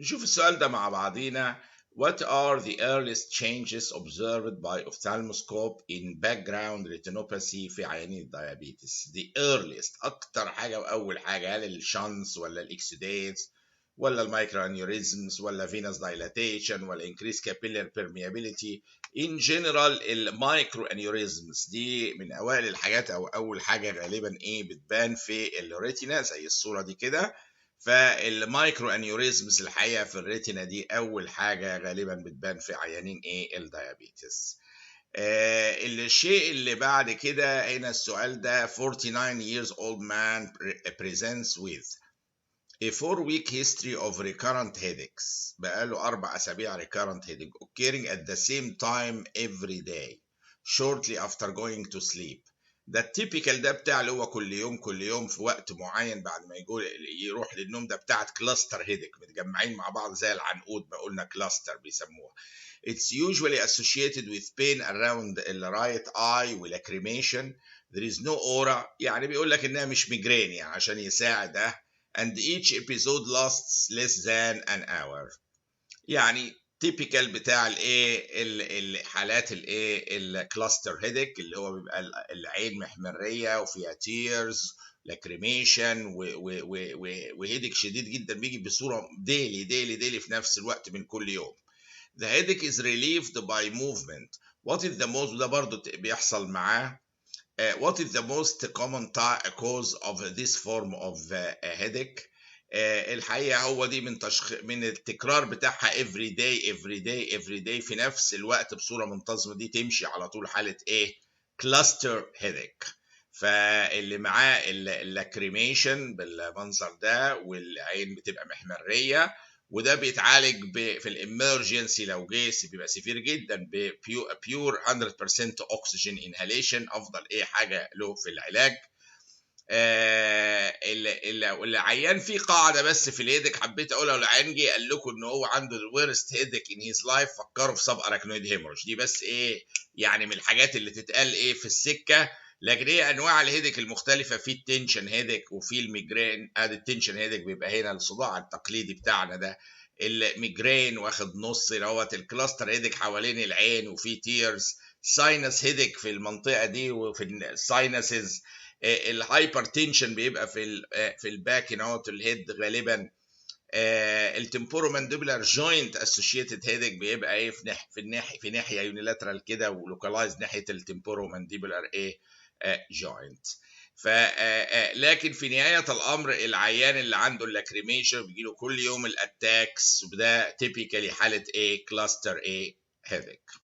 نشوف السؤال ده مع بعضينا. What are the earliest changes observed by ophthalmoscope in background retinopathy في عيانين الديابيتس؟ The earliest أكتر حاجة وأول حاجة، هل الشانس ولا الإكسوديتس ولا المايكرو انيوريزمز ولا فينس دايلاتيشن ولا increased capillary permeability؟ in general المايكرو انيوريزمز دي من أوائل الحاجات أو أول حاجة غالبا بتبان في الريتنا زي الصورة دي كده. فالمايكرو انيوريزمز الحقيقه في الريتنا دي اول حاجه غالبا بتبان في عيانين الديابيتس. الشيء اللي بعد كده هنا السؤال ده 49 years old man presents with a 4-week history of recurrent headaches. بقاله 4 أسابيع recurrent headache occurring at the same time every day shortly after going to sleep. ده التيبيكال ده بتاع اللي هو كل يوم في وقت معين بعد ما يروح للنوم، ده بتاعت كلاستر هيدك متجمعين مع بعض زي العنقود، ما قلنا كلاستر بيسموها. It's usually associated with pain around the right eye ولacrimation. There is no aura، يعني بيقول لك انها مش ميجرين يعني عشان يساعد ده. And each episode lasts less than an hour. يعني تيبيكال بتاع الحالات الكلاستر هيدك اللي هو بيبقى العين محمريه وفيها تيرز لاكريميشن وهيدك شديد جدا بيجي بصوره ديلي في نفس الوقت من كل يوم. The headache is relieved by movement. What is the most، ده برضه بيحصل معاه. What is the most common cause of this form of headache؟ الحقيقة هو دي من التكرار بتاعها every day في نفس الوقت بصورة منتظمة، دي تمشي على طول حالة cluster headache. فاللي معاه اللاكريميشن بالمنظر ده والعين بتبقى محمرية، وده بيتعالج في الامرجنسي لو جه بيبقى سيفير جدا ببيور 100% اكسجين انهاليشن، افضل حاجه له في العلاج. العيان في قاعده بس في الهيدك حبيت اقولها، لو العيان جه قال لكم ان هو عنده الورست هيدك ان هيز لايف، فكروا في سب اراكنويد هيمورج. دي بس يعني من الحاجات اللي تتقال في السكه. لكن انواع الهيدك المختلفه، في التنشن هيدك وفي الميجرين. ادي التنشن هيدك بيبقى هنا الصداع التقليدي بتاعنا ده، الميجرين واخد نص دوت، الكلاستر هيدك حوالين العين وفي تيرز، ساينس هيدك في المنطقه دي وفي الساينسز، الهايبر تنشن بيبقى في الباك نوت الهيد غالبا، التمبورومانديبولار جوينت اسوشيتد هيدك بيبقى في ناحيه يونيلاترال كده ولوكالايز ناحيه التمبورومانديبولار جوينت. لكن في نهايه الامر العيان اللي عنده اللاكريميشن بيجي له كل يوم الاتاكس، وده تيبيكالي حاله كلاستر هيدك.